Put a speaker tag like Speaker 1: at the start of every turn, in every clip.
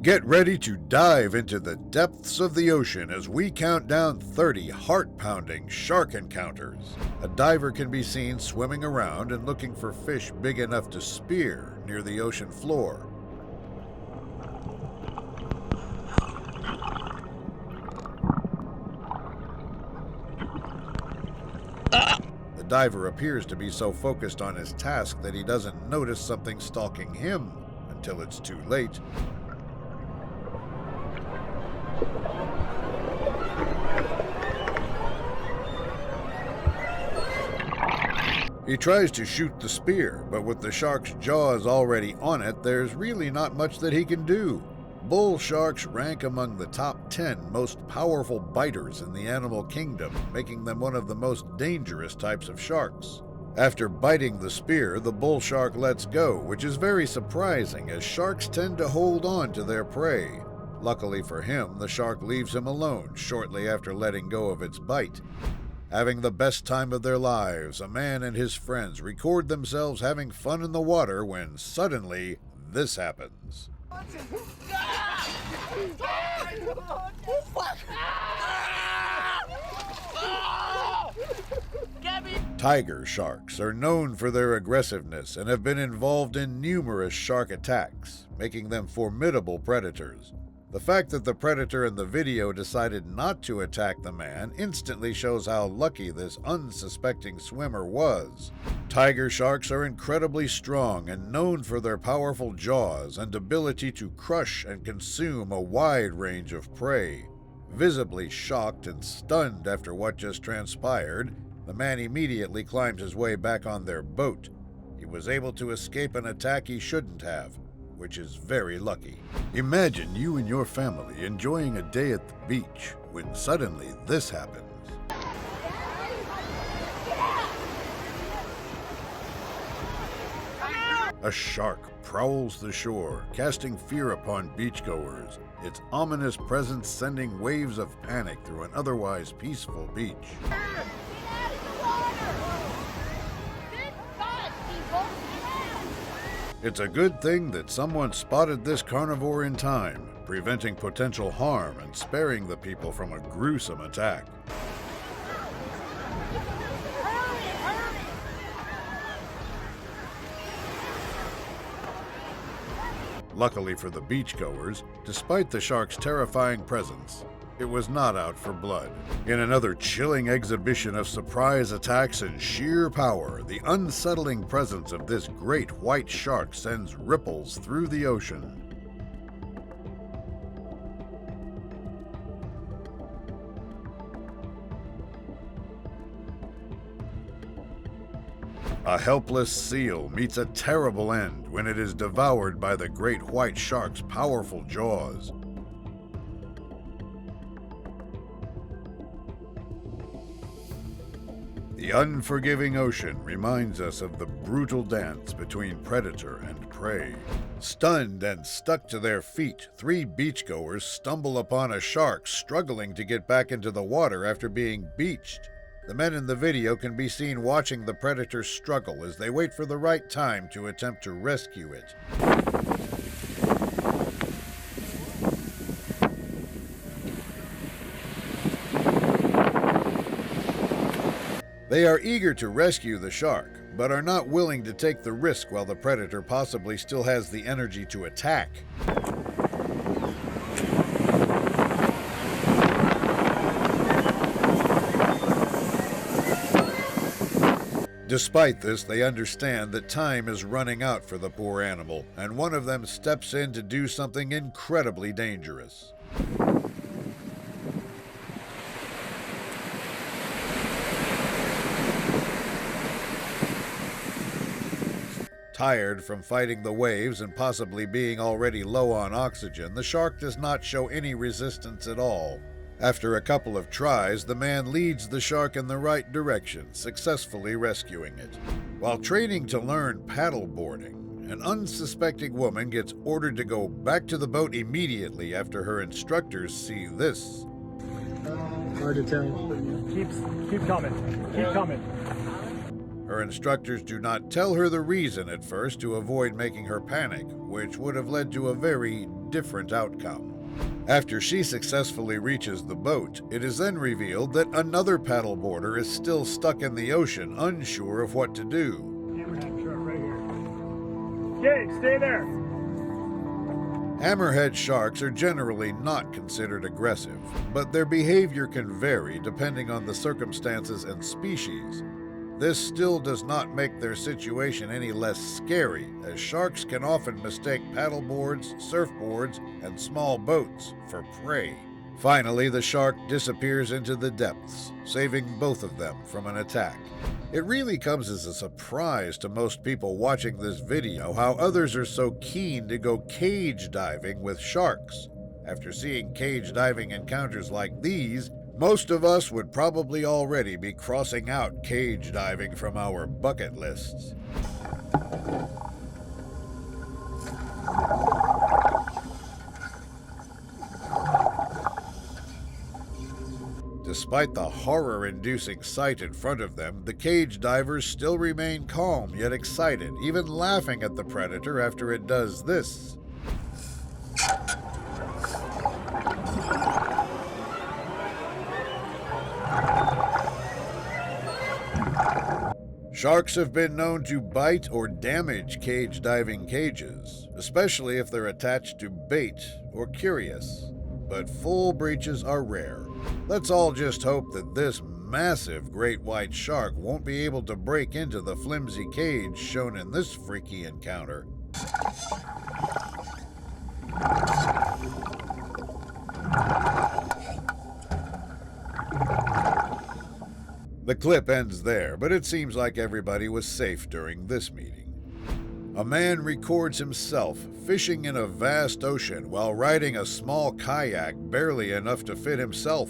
Speaker 1: Get ready to dive into the depths of the ocean as we count down 30 heart-pounding shark encounters. A diver can be seen swimming around and looking for fish big enough to spear near the ocean floor. The diver appears to be so focused on his task that he doesn't notice something stalking him until it's too late. He tries to shoot the spear, but with the shark's jaws already on it, there's really not much that he can do. Bull sharks rank among the top 10 most powerful biters in the animal kingdom, making them one of the most dangerous types of sharks. After biting the spear, the bull shark lets go, which is very surprising as sharks tend to hold on to their prey. Luckily for him, the shark leaves him alone shortly after letting go of its bite. Having the best time of their lives, a man and his friends record themselves having fun in the water when suddenly this happens. Tiger sharks are known for their aggressiveness and have been involved in numerous shark attacks, making them formidable predators. The fact that the predator in the video decided not to attack the man instantly shows how lucky this unsuspecting swimmer was. Tiger sharks are incredibly strong and known for their powerful jaws and ability to crush and consume a wide range of prey. Visibly shocked and stunned after what just transpired, the man immediately climbed his way back on their boat. He was able to escape an attack he shouldn't have, which is very lucky. Imagine you and your family enjoying a day at the beach when suddenly this happens. A shark prowls the shore, casting fear upon beachgoers, its ominous presence sending waves of panic through an otherwise peaceful beach. It's a good thing that someone spotted this carnivore in time, preventing potential harm and sparing the people from a gruesome attack. Luckily for the beachgoers, despite the shark's terrifying presence, it was not out for blood. In another chilling exhibition of surprise attacks and sheer power, the unsettling presence of this great white shark sends ripples through the ocean. A helpless seal meets a terrible end when it is devoured by the great white shark's powerful jaws. The unforgiving ocean reminds us of the brutal dance between predator and prey. Stunned and stuck to their feet, 3 beachgoers stumble upon a shark struggling to get back into the water after being beached. The men in the video can be seen watching the predator struggle as they wait for the right time to attempt to rescue it. They are eager to rescue the shark, but are not willing to take the risk while the predator possibly still has the energy to attack. Despite this, they understand that time is running out for the poor animal, and one of them steps in to do something incredibly dangerous. Tired from fighting the waves and possibly being already low on oxygen, the shark does not show any resistance at all. After a couple of tries, the man leads the shark in the right direction, successfully rescuing it. While training to learn paddle boarding, an unsuspecting woman gets ordered to go back to the boat immediately after her instructors see this.
Speaker 2: Hard to tell. Keep coming. Keep coming.
Speaker 1: Her instructors do not tell her the reason at first to avoid making her panic, which would have led to a very different outcome. After she successfully reaches the boat, it is then revealed that another paddleboarder is still stuck in the ocean, unsure of what to do.
Speaker 2: Hammerhead shark right here. Okay, stay there.
Speaker 1: Hammerhead sharks are generally not considered aggressive, but their behavior can vary depending on the circumstances and species. This still does not make their situation any less scary, as sharks can often mistake paddleboards, surfboards, and small boats for prey. Finally, the shark disappears into the depths, saving both of them from an attack. It really comes as a surprise to most people watching this video how others are so keen to go cage diving with sharks. After seeing cage diving encounters like these, most of us would probably already be crossing out cage diving from our bucket lists. Despite the horror-inducing sight in front of them, the cage divers still remain calm yet excited, even laughing at the predator after it does this. Sharks have been known to bite or damage cage diving cages, especially if they're attached to bait or curious. But full breaches are rare. Let's all just hope that this massive great white shark won't be able to break into the flimsy cage shown in this freaky encounter. The clip ends there, but it seems like everybody was safe during this meeting. A man records himself fishing in a vast ocean while riding a small kayak barely enough to fit himself.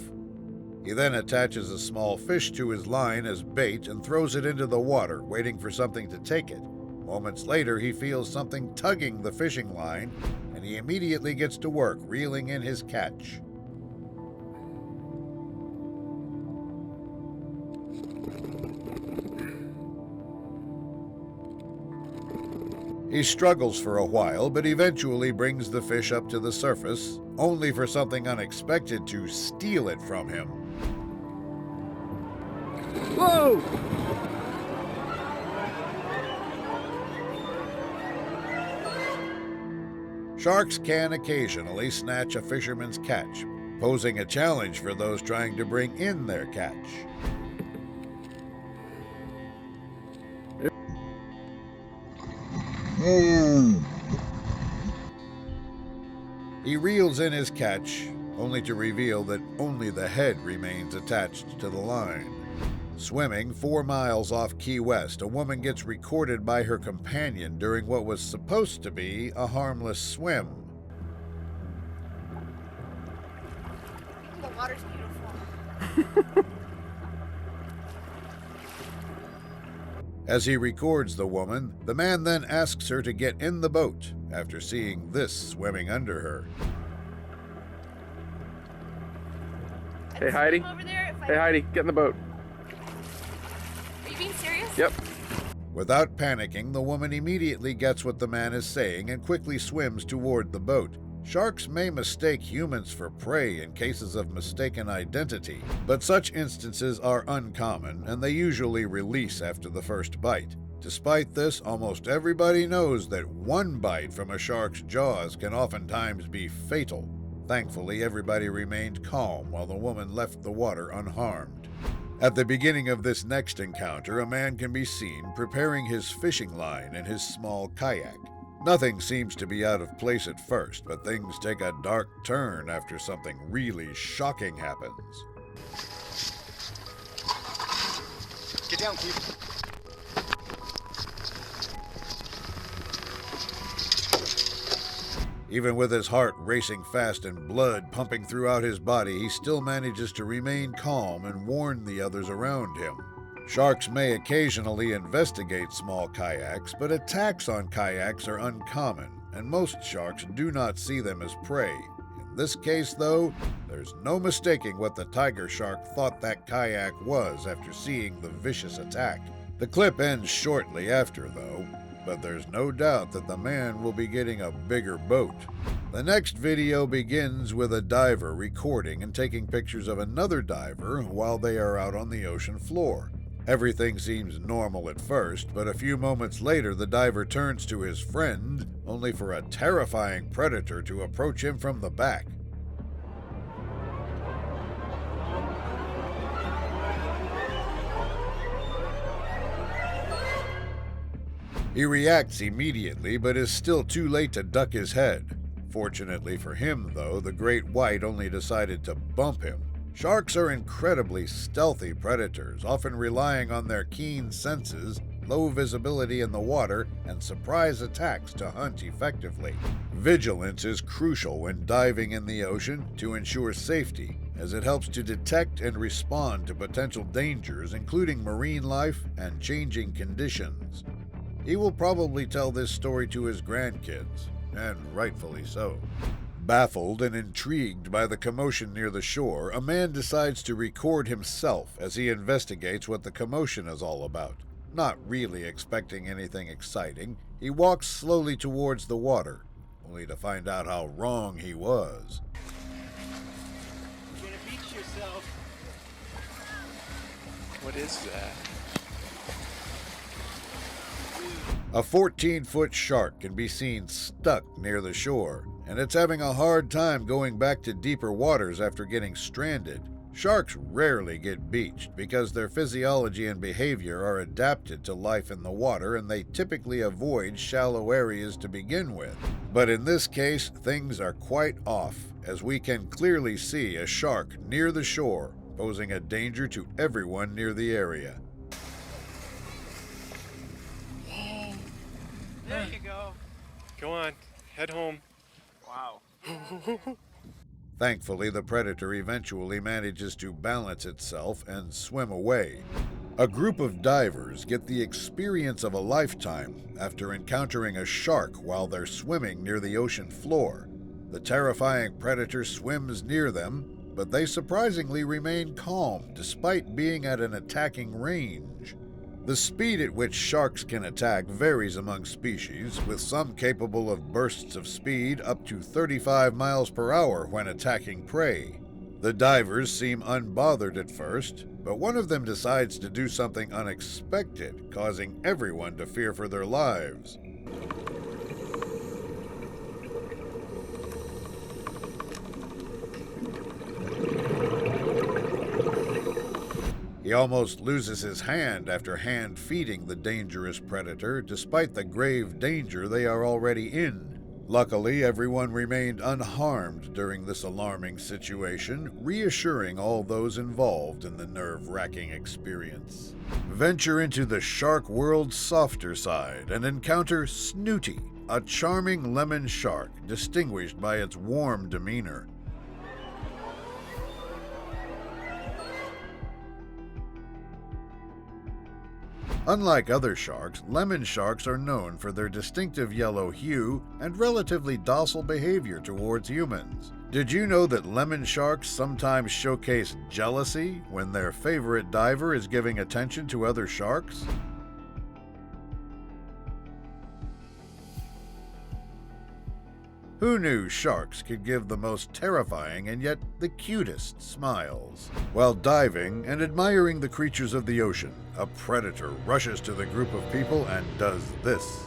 Speaker 1: He then attaches a small fish to his line as bait and throws it into the water, waiting for something to take it. Moments later, he feels something tugging the fishing line, and he immediately gets to work reeling in his catch. He struggles for a while, but eventually brings the fish up to the surface, only for something unexpected to steal it from him.
Speaker 2: Whoa!
Speaker 1: Sharks can occasionally snatch a fisherman's catch, posing a challenge for those trying to bring in their catch. He reels in his catch, only to reveal that only the head remains attached to the line. Swimming 4 miles off Key West, a woman gets recorded by her companion during what was supposed to be a harmless swim.
Speaker 3: The water's beautiful.
Speaker 1: As he records the woman, the man then asks her to get in the boat after seeing this swimming under her.
Speaker 4: Hey Heidi. Hey Heidi, get in the boat.
Speaker 3: Are you being serious?
Speaker 4: Yep.
Speaker 1: Without panicking, the woman immediately gets what the man is saying and quickly swims toward the boat. Sharks may mistake humans for prey in cases of mistaken identity, but such instances are uncommon and they usually release after the first bite. Despite this, almost everybody knows that one bite from a shark's jaws can oftentimes be fatal. Thankfully, everybody remained calm while the woman left the water unharmed. At the beginning of this next encounter, a man can be seen preparing his fishing line in his small kayak. Nothing seems to be out of place at first, but things take a dark turn after something really shocking happens.
Speaker 5: Get down, Keith.
Speaker 1: Even with his heart racing fast and blood pumping throughout his body, he still manages to remain calm and warn the others around him. Sharks may occasionally investigate small kayaks, but attacks on kayaks are uncommon, and most sharks do not see them as prey. In this case, though, there's no mistaking what the tiger shark thought that kayak was after seeing the vicious attack. The clip ends shortly after, though, but there's no doubt that the man will be getting a bigger boat. The next video begins with a diver recording and taking pictures of another diver while they are out on the ocean floor. Everything seems normal at first, but a few moments later the diver turns to his friend, only for a terrifying predator to approach him from the back. He reacts immediately, but is still too late to duck his head. Fortunately for him, though, the great white only decided to bump him. Sharks are incredibly stealthy predators, often relying on their keen senses, low visibility in the water, and surprise attacks to hunt effectively. Vigilance is crucial when diving in the ocean to ensure safety, as it helps to detect and respond to potential dangers, including marine life and changing conditions. He will probably tell this story to his grandkids, and rightfully so. Baffled and intrigued by the commotion near the shore, a man decides to record himself as he investigates what the commotion is all about. Not really expecting anything exciting, he walks slowly towards the water, only to find out how wrong he was.
Speaker 5: You're gonna beach yourself.
Speaker 4: What is that?
Speaker 1: A 14-foot shark can be seen stuck near the shore, and it's having a hard time going back to deeper waters after getting stranded. Sharks rarely get beached because their physiology and behavior are adapted to life in the water, and they typically avoid shallow areas to begin with. But in this case, things are quite off, as we can clearly see a shark near the shore, posing a danger to everyone near the area.
Speaker 5: There you go.
Speaker 4: Go on, head home.
Speaker 5: Wow.
Speaker 1: Thankfully, the predator eventually manages to balance itself and swim away. A group of divers get the experience of a lifetime after encountering a shark while they're swimming near the ocean floor. The terrifying predator swims near them, but they surprisingly remain calm despite being at an attacking range. The speed at which sharks can attack varies among species, with some capable of bursts of speed up to 35 miles per hour when attacking prey. The divers seem unbothered at first, but one of them decides to do something unexpected, causing everyone to fear for their lives. He almost loses his hand after hand-feeding the dangerous predator, despite the grave danger they are already in. Luckily, everyone remained unharmed during this alarming situation, reassuring all those involved in the nerve-wracking experience. Venture into the shark world's softer side and encounter Snooty, a charming lemon shark distinguished by its warm demeanor. Unlike other sharks, lemon sharks are known for their distinctive yellow hue and relatively docile behavior towards humans. Did you know that lemon sharks sometimes showcase jealousy when their favorite diver is giving attention to other sharks? Who knew sharks could give the most terrifying and yet the cutest smiles? While diving and admiring the creatures of the ocean, a predator rushes to the group of people and does this.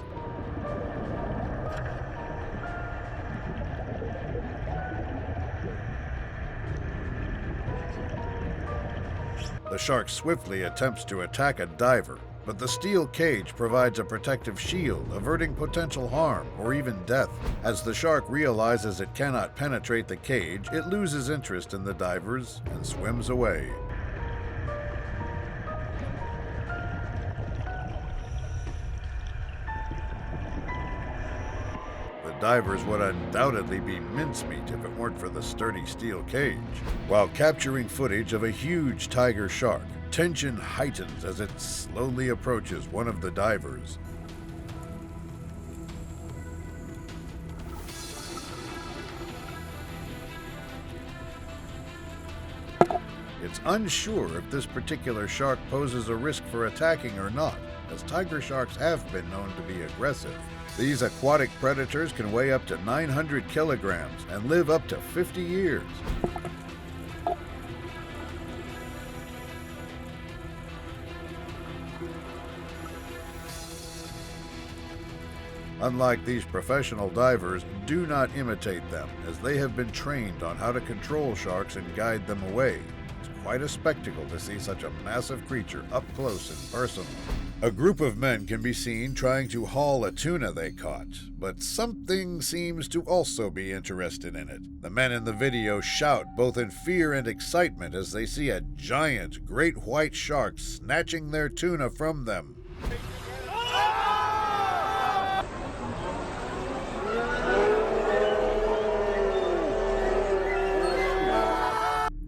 Speaker 1: The shark swiftly attempts to attack a diver, but the steel cage provides a protective shield, averting potential harm or even death. As the shark realizes it cannot penetrate the cage, it loses interest in the divers and swims away. The divers would undoubtedly be mincemeat if it weren't for the sturdy steel cage. While capturing footage of a huge tiger shark, tension heightens as it slowly approaches one of the divers. It's unsure if this particular shark poses a risk for attacking or not, as tiger sharks have been known to be aggressive. These aquatic predators can weigh up to 900 kilograms and live up to 50 years. Unlike these professional divers, do not imitate them, as they have been trained on how to control sharks and guide them away. It's quite a spectacle to see such a massive creature up close and personal. A group of men can be seen trying to haul a tuna they caught, but something seems to also be interested in it. The men in the video shout both in fear and excitement as they see a giant great white shark snatching their tuna from them.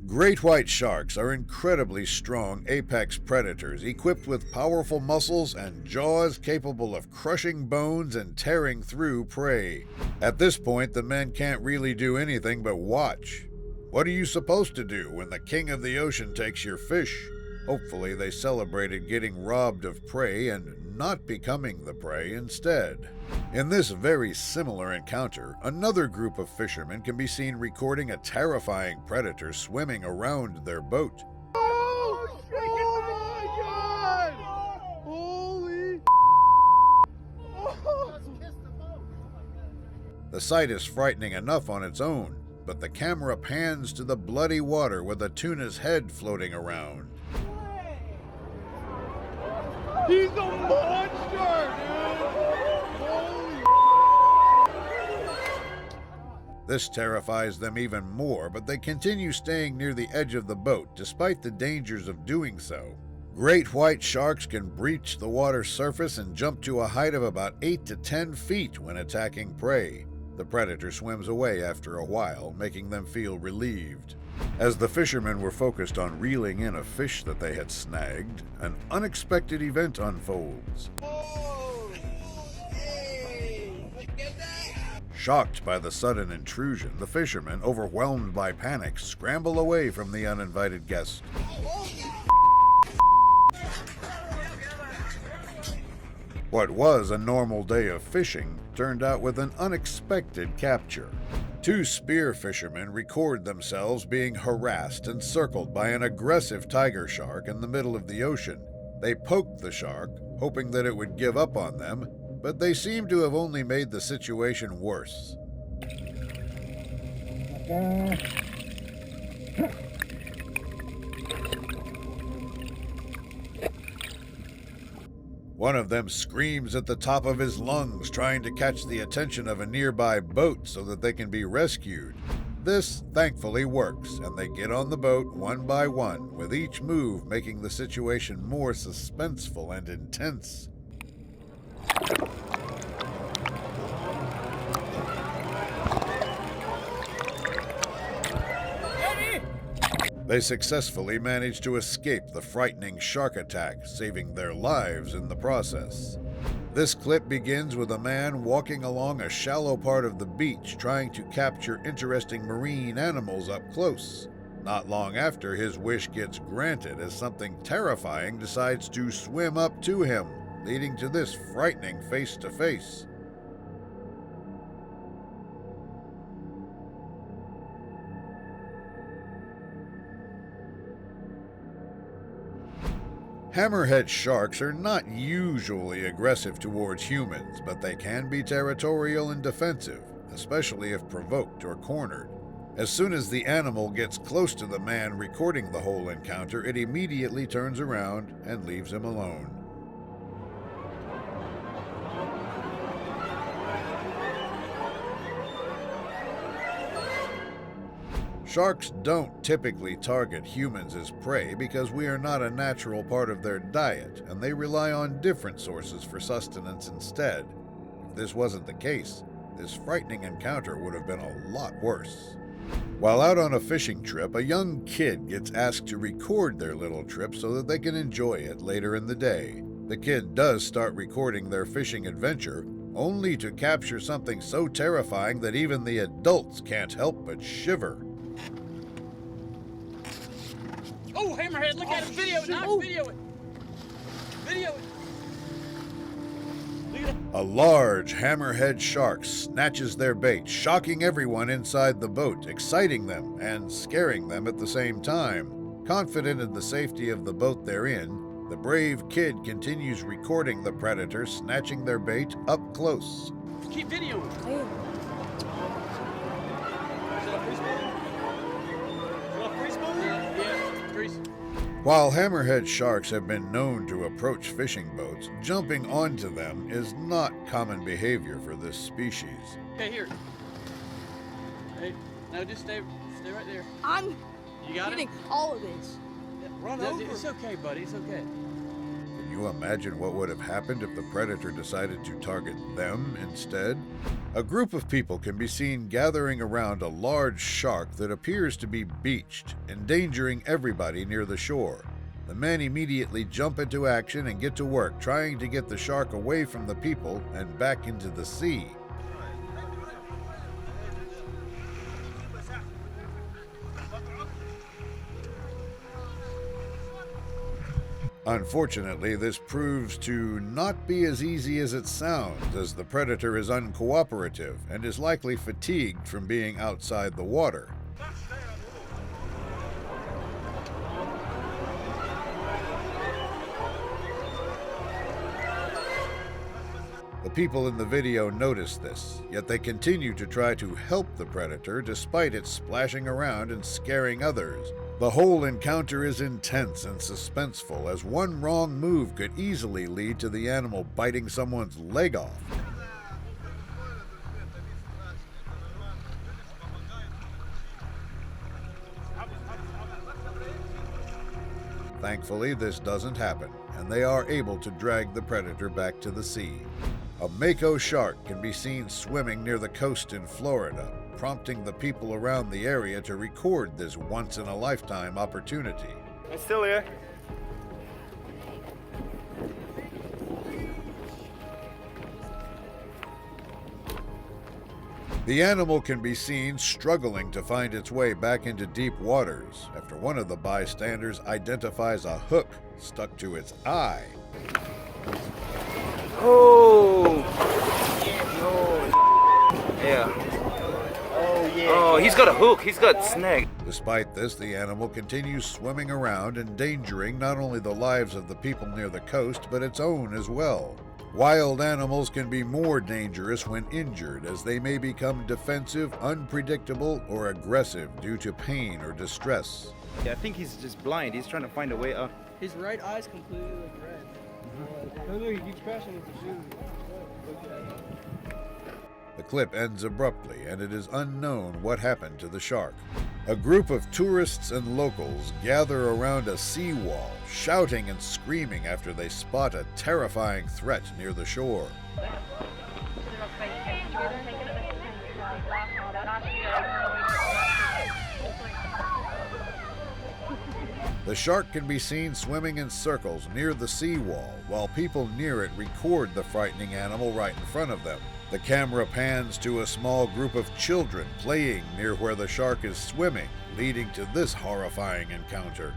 Speaker 1: Great white sharks are incredibly strong apex predators equipped with powerful muscles and jaws capable of crushing bones and tearing through prey. At this point, the men can't really do anything but watch. What are you supposed to do when the king of the ocean takes your fish? Hopefully, they celebrated getting robbed of prey and not becoming the prey instead. In this very similar encounter, another group of fishermen can be seen recording a terrifying predator swimming around their boat.
Speaker 2: Oh my God! Holy!
Speaker 1: The sight is frightening enough on its own, but the camera pans to the bloody water with a tuna's head floating around.
Speaker 2: He's a monster, dude! Holy!
Speaker 1: This terrifies them even more, but they continue staying near the edge of the boat despite the dangers of doing so. Great white sharks can breach the water's surface and jump to a height of about 8 to 10 feet when attacking prey. The predator swims away after a while, making them feel relieved. As the fishermen were focused on reeling in a fish that they had snagged, an unexpected event unfolds. Shocked by the sudden intrusion, the fishermen, overwhelmed by panic, scramble away from the uninvited guest. What was a normal day of fishing turned out with an unexpected capture. Two spear fishermen record themselves being harassed and circled by an aggressive tiger shark in the middle of the ocean. They poked the shark, hoping that it would give up on them, but they seem to have only made the situation worse. One of them screams at the top of his lungs, trying to catch the attention of a nearby boat so that they can be rescued. This thankfully works, and they get on the boat one by one, with each move making the situation more suspenseful and intense. They successfully manage to escape the frightening shark attack, saving their lives in the process. This clip begins with a man walking along a shallow part of the beach trying to capture interesting marine animals up close. Not long after, his wish gets granted as something terrifying decides to swim up to him, leading to this frightening face-to-face. Hammerhead sharks are not usually aggressive towards humans, but they can be territorial and defensive, especially if provoked or cornered. As soon as the animal gets close to the man recording the whole encounter, it immediately turns around and leaves him alone. Sharks don't typically target humans as prey because we are not a natural part of their diet, and they rely on different sources for sustenance instead. If this wasn't the case, this frightening encounter would have been a lot worse. While out on a fishing trip, a young kid gets asked to record their little trip so that they can enjoy it later in the day. The kid does start recording their fishing adventure, only to capture something so terrifying that even the adults can't help but shiver.
Speaker 5: Oh, Hammerhead, look at it. Video it. Video it. Video it.
Speaker 1: A large hammerhead shark snatches their bait, shocking everyone inside the boat, exciting them and scaring them at the same time. Confident in the safety of the boat they're in, the brave kid continues recording the predator snatching their bait up close.
Speaker 5: Keep videoing. Yeah, freeze.
Speaker 1: While hammerhead sharks have been known to approach fishing boats, jumping onto them is not common behavior for this species.
Speaker 5: Okay, here. Hey, now just stay right there.
Speaker 3: I'm
Speaker 5: You got
Speaker 3: getting
Speaker 5: it?
Speaker 3: all of this.
Speaker 5: Run over. It's okay, buddy. It's okay.
Speaker 1: Can you imagine what would have happened if the predator decided to target them instead? A group of people can be seen gathering around a large shark that appears to be beached, endangering everybody near the shore. The men immediately jump into action and get to work trying to get the shark away from the people and back into the sea. Unfortunately, this proves to not be as easy as it sounds, as the predator is uncooperative and is likely fatigued from being outside the water. The people in the video notice this, yet they continue to try to help the predator despite it splashing around and scaring others. The whole encounter is intense and suspenseful, as one wrong move could easily lead to the animal biting someone's leg off. Thankfully, this doesn't happen, and they are able to drag the predator back to the sea. A mako shark can be seen swimming near the coast in Florida, prompting the people around the area to record this once-in-a-lifetime opportunity.
Speaker 6: I'm still here.
Speaker 1: The animal can be seen struggling to find its way back into deep waters after one of the bystanders identifies a hook stuck to its eye.
Speaker 6: Oh! Yeah. Oh, he's got a hook. He's got snag.
Speaker 1: Despite this, the animal continues swimming around, endangering not only the lives of the people near the coast, but its own as well. Wild animals can be more dangerous when injured, as they may become defensive, unpredictable, or aggressive due to pain or distress.
Speaker 6: Yeah, I think he's just blind. He's trying to find a way up.
Speaker 2: His right eye's completely like red. No, he keeps crashing with the shoe.
Speaker 1: The clip ends abruptly, and it is unknown what happened to the shark. A group of tourists and locals gather around a seawall, shouting and screaming after they spot a terrifying threat near the shore. The shark can be seen swimming in circles near the seawall, while people near it record the frightening animal right in front of them. The camera pans to a small group of children playing near where the shark is swimming, leading to this horrifying encounter.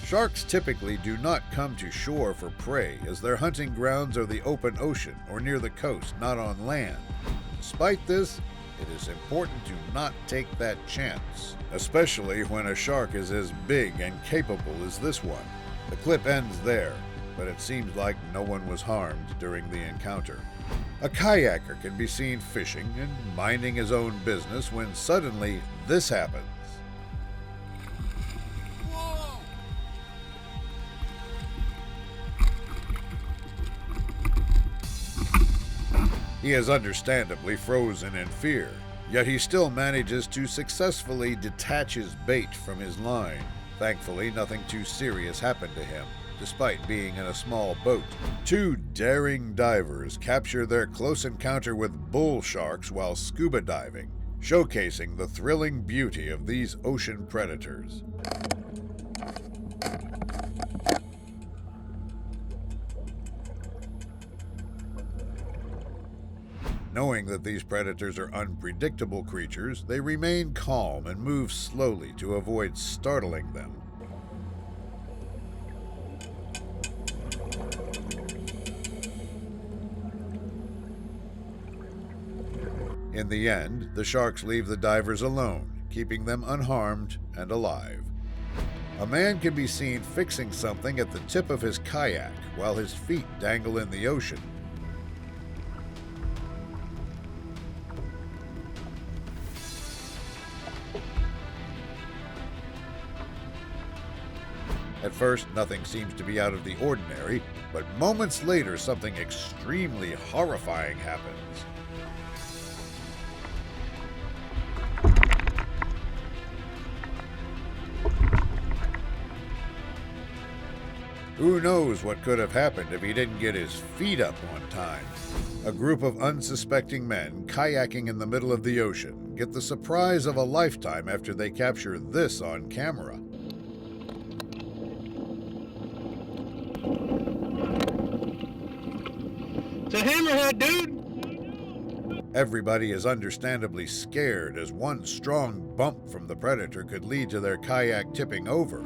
Speaker 1: Sharks typically do not come to shore for prey, as their hunting grounds are the open ocean or near the coast, not on land. Despite this, it is important to not take that chance, especially when a shark is as big and capable as this one. The clip ends there, but it seems like no one was harmed during the encounter. A kayaker can be seen fishing and minding his own business when suddenly this happens. He is understandably frozen in fear, yet he still manages to successfully detach his bait from his line. Thankfully, nothing too serious happened to him, despite being in a small boat. Two daring divers capture their close encounter with bull sharks while scuba diving, showcasing the thrilling beauty of these ocean predators. Knowing that these predators are unpredictable creatures, they remain calm and move slowly to avoid startling them. In the end, the sharks leave the divers alone, keeping them unharmed and alive. A man can be seen fixing something at the tip of his kayak while his feet dangle in the ocean. At first, nothing seems to be out of the ordinary, but moments later, something extremely horrifying happens. Who knows what could have happened if he didn't get his feet up on time? A group of unsuspecting men kayaking in the middle of the ocean get the surprise of a lifetime after they capture this on camera.
Speaker 2: It's a hammerhead, dude!
Speaker 1: Everybody is understandably scared as one strong bump from the predator could lead to their kayak tipping over.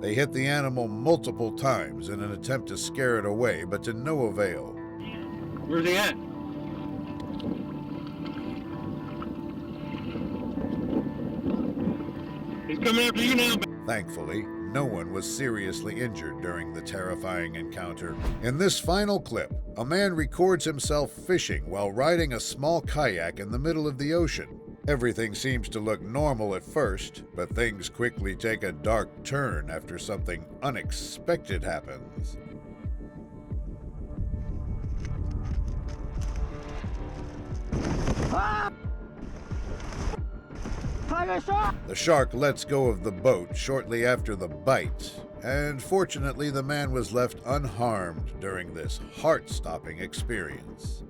Speaker 1: They hit the animal multiple times in an attempt to scare it away, but to no avail.
Speaker 2: Where's he at? He's coming after you now.
Speaker 1: Thankfully, no one was seriously injured during the terrifying encounter. In this final clip, a man records himself fishing while riding a small kayak in the middle of the ocean. Everything seems to look normal at first, but things quickly take a dark turn after something unexpected happens. The shark lets go of the boat shortly after the bite, and fortunately the man was left unharmed during this heart-stopping experience.